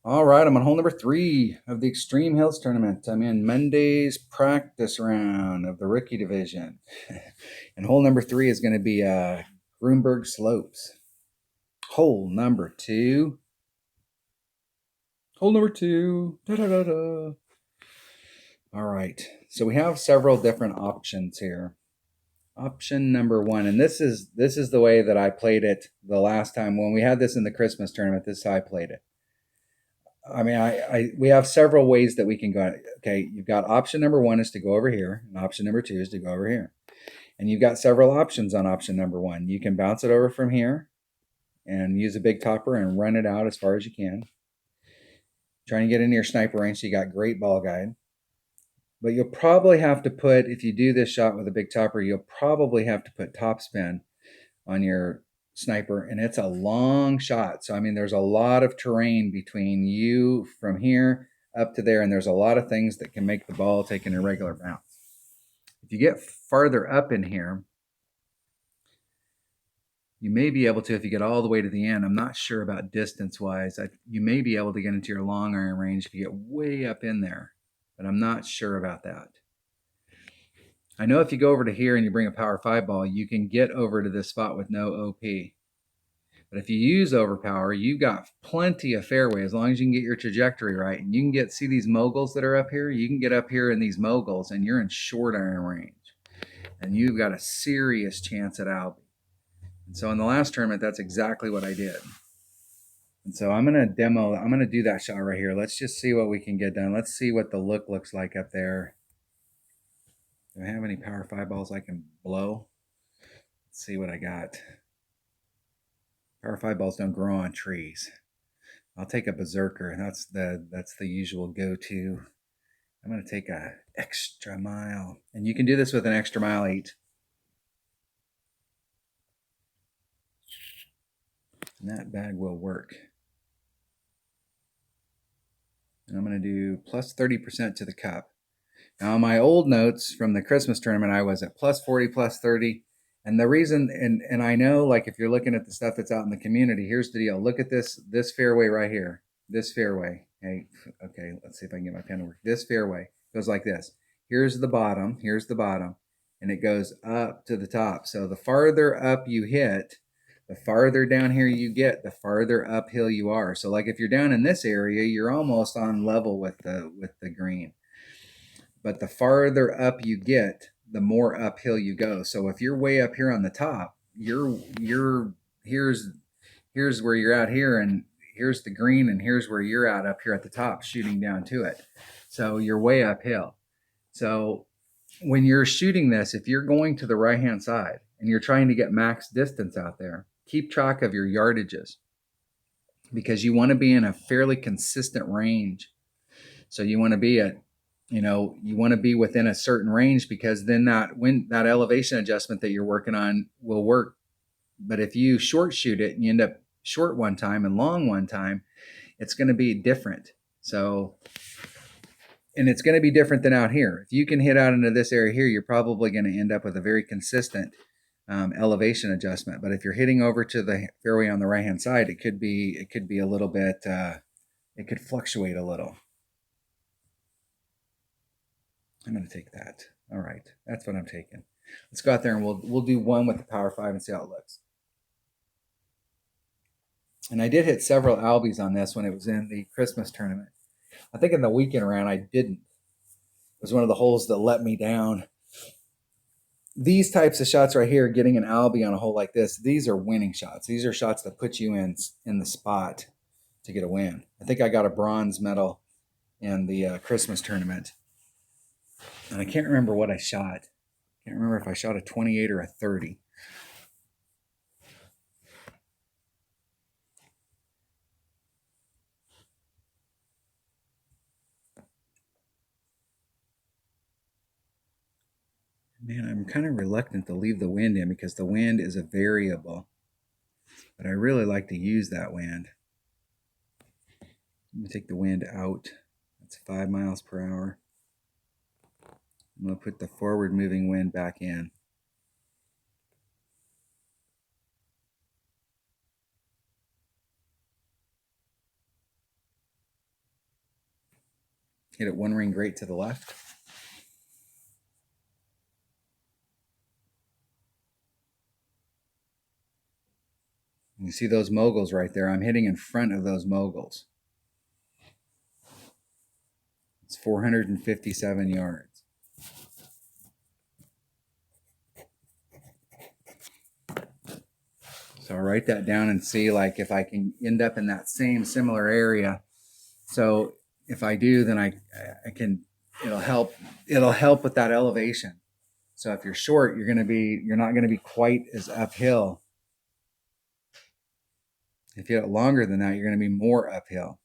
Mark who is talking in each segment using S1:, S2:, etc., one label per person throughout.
S1: All right, I'm on hole number 3 of the Extreme Hills Tournament. I'm in Monday's practice round of the rookie division. And hole number 3 is going to be Grunberg Slopes. Hole number 2. Hole number 2. Da-da-da-da. All right, so we have several different options here. Option number 1, and this is the way that I played it the last time when we had this in the Christmas tournament. This is how I played it. I mean, we have several ways that we can go. Okay, you've got option number 1 is to go over here, and option number 2 is to go over here. And you've got several options on option number 1. You can bounce it over from here and use a big topper and run it out as far as you can. Trying to get into your sniper range, so you got great ball guide. But you'll probably have to put, if you do this shot with a big topper, you'll probably have to put topspin on your sniper, and it's a long shot. So I mean, there's a lot of terrain between you from here up to there, and there's a lot of things that can make the ball take an irregular bounce. If you get farther up in here, you may be able to, if you get all the way to the end, I'm not sure about distance wise, you may be able to get into your long iron range if you get way up in there, but I'm not sure about that. I know if you go over to here and you bring a power 5 ball, you can get over to this spot with no OP. But if you use overpower, you've got plenty of fairway as long as you can get your trajectory right. And you can get, see these moguls that are up here? You can get up here in these moguls and you're in short iron range. And you've got a serious chance at Albie. And so in the last tournament, that's exactly what I did. And so I'm going to demo, I'm going to do that shot right here. Let's just see what we can get done. Let's see what the look looks like up there. Do I have any power 5 balls I can blow? Let's see what I got. Power 5 balls don't grow on trees. I'll take a berserker. That's the usual go-to. I'm going to take a extra mile. And you can do this with an extra mile 8. And that bag will work. And I'm going to do plus 30% to the cup. Now, my old notes from the Christmas tournament, I was at plus 40, plus 30. And the reason, and I know, like, if you're looking at the stuff that's out in the community, here's the deal. Look at this fairway right here. This fairway. Okay, let's see if I can get my pen to work. This fairway goes like this. Here's the bottom, and it goes up to the top. So the farther up you hit, the farther down here you get, the farther uphill you are. So like if you're down in this area, you're almost on level with the green. But the farther up you get, the more uphill you go. So if you're way up here on the top, here's where you're at here, and here's the green, and here's where you're at up here at the top, shooting down to it. So you're way uphill. So when you're shooting this, if you're going to the right-hand side and you're trying to get max distance out there, keep track of your yardages, because you want to be in a fairly consistent range. So you want to be at, you want to be within a certain range, because then that elevation adjustment that you're working on will work. But if you short shoot it and you end up short one time and long one time, it's going to be different. So, and it's going to be different than out here. If you can hit out into this area here, you're probably going to end up with a very consistent elevation adjustment. But if you're hitting over to the fairway on the right hand side, it could be a little bit, it could fluctuate a little. I'm going to take that. All right, that's what I'm taking. Let's go out there and we'll do one with the power 5 and see how it looks. And I did hit several Albies on this when it was in the Christmas tournament. I think in the weekend round I didn't. It was one of the holes that let me down. These types of shots right here, getting an Albie on a hole like this, these are winning shots. These are shots that put you in the spot to get a win. I think I got a bronze medal in the Christmas tournament. And I can't remember what I shot. I can't remember if I shot a 28 or a 30. Man, I'm kind of reluctant to leave the wind in because the wind is a variable. But I really like to use that wind. I'm going to take the wind out. That's 5 miles per hour. I'm going to put the forward moving wind back in. Hit it one ring great to the left. You see those moguls right there? I'm hitting in front of those moguls. It's 457 yards. So I'll write that down and see like if I can end up in that same similar area. So if I do, then I can, it'll help with that elevation. So if you're short, you're not going to be quite as uphill. If you get longer than that, you're going to be more uphill.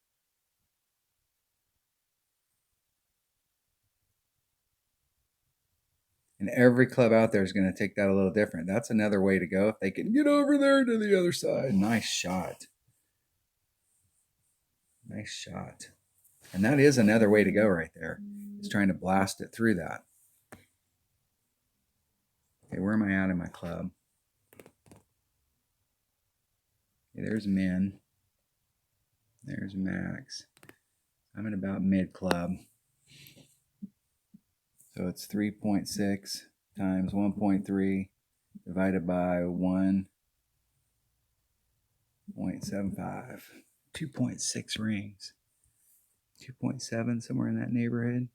S1: And every club out there is going to take that a little different. That's another way to go. If they can get over there to the other side. Nice shot. Nice shot. And that is another way to go right there. Is trying to blast it through that. Okay, where am I at in my club? Okay, there's min. There's max. I'm at about mid club. So it's 3.6 times 1.3 divided by 1.75. 2.6 rings. 2.7, somewhere in that neighborhood.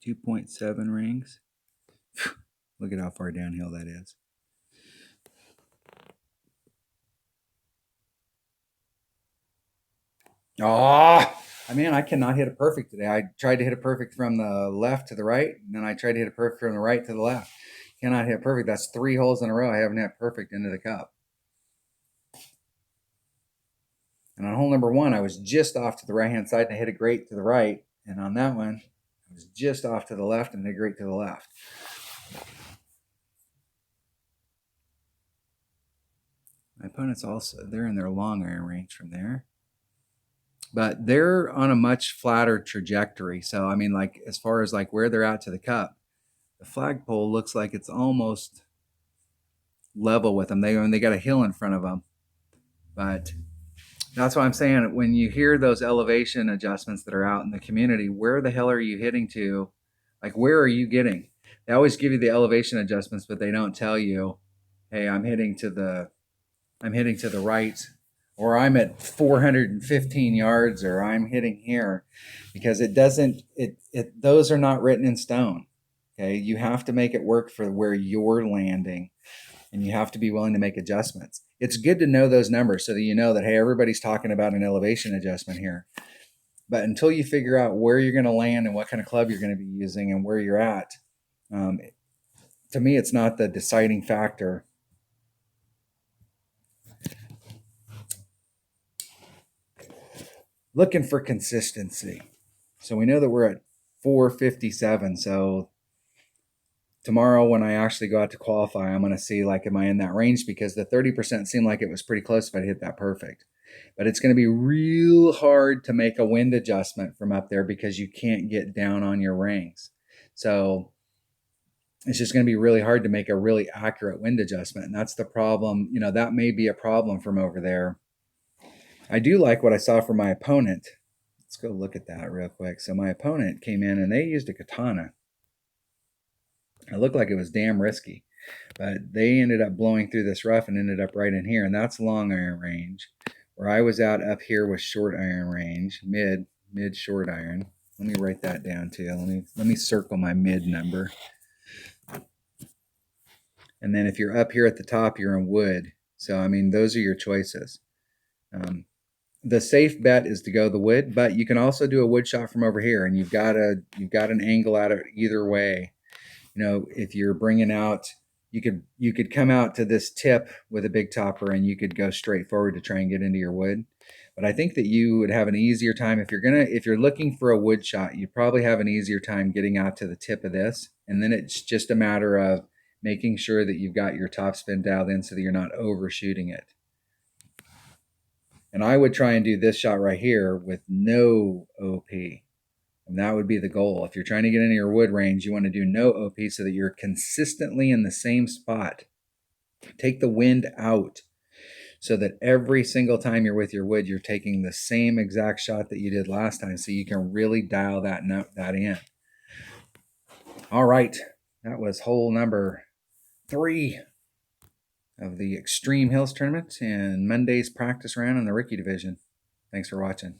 S1: .7 rings. Look at how far downhill that is. Oh, I mean, I cannot hit it perfect today. I tried to hit it perfect from the left to the right, and then I tried to hit it perfect from the right to the left. Cannot hit perfect. That's 3 holes in a row. I haven't hit perfect into the cup. And on hole number 1, I was just off to the right-hand side and I hit it great to the right. And on that one, I was just off to the left and hit it great to the left. My opponents also, they're in their long iron range from there. But they're on a much flatter trajectory. So, I mean, like, as far as like where they're at to the cup, the flagpole looks like it's almost level with them. They got a hill in front of them. But that's why I'm saying when you hear those elevation adjustments that are out in the community, where the hell are you hitting to? Like, where are you getting? They always give you the elevation adjustments, but they don't tell you, hey, I'm hitting to the right, or I'm at 415 yards, or I'm hitting here, because it doesn't, those are not written in stone. Okay. You have to make it work for where you're landing, and you have to be willing to make adjustments. It's good to know those numbers so that you know that, hey, everybody's talking about an elevation adjustment here. But until you figure out where you're going to land and what kind of club you're going to be using and where you're at, to me, it's not the deciding factor. Looking for consistency. So we know that we're at 457. So tomorrow when I actually go out to qualify, I'm going to see, like, am I in that range? Because the 30% seemed like it was pretty close if I hit that perfect. But it's going to be real hard to make a wind adjustment from up there because you can't get down on your rings. So it's just going to be really hard to make a really accurate wind adjustment. And that's the problem. You know, that may be a problem from over there. I do like what I saw from my opponent. Let's go look at that real quick. So my opponent came in and they used a katana. It looked like it was damn risky, but they ended up blowing through this rough and ended up right in here. And that's long iron range, where I was out up here with short iron range, mid short iron. Let me write that down too. Let me circle my mid number. And then if you're up here at the top, you're in wood. So, I mean, those are your choices. The safe bet is to go the wood, but you can also do a wood shot from over here, and you've got an angle at it either way. You know, if you're bringing out, you could come out to this tip with a big topper, and you could go straight forward to try and get into your wood. But I think that you would have an easier time if you're looking for a wood shot. You probably have an easier time getting out to the tip of this, and then it's just a matter of making sure that you've got your topspin dialed in so that you're not overshooting it. And I would try and do this shot right here with no OP. And that would be the goal. If you're trying to get into your wood range, you want to do no OP so that you're consistently in the same spot. Take the wind out. so that every single time you're with your wood, you're taking the same exact shot that you did last time, so you can really dial that in. All right, that was hole number 3 of the Extreme Hills Tournament and Monday's practice round in the rookie division. Thanks for watching.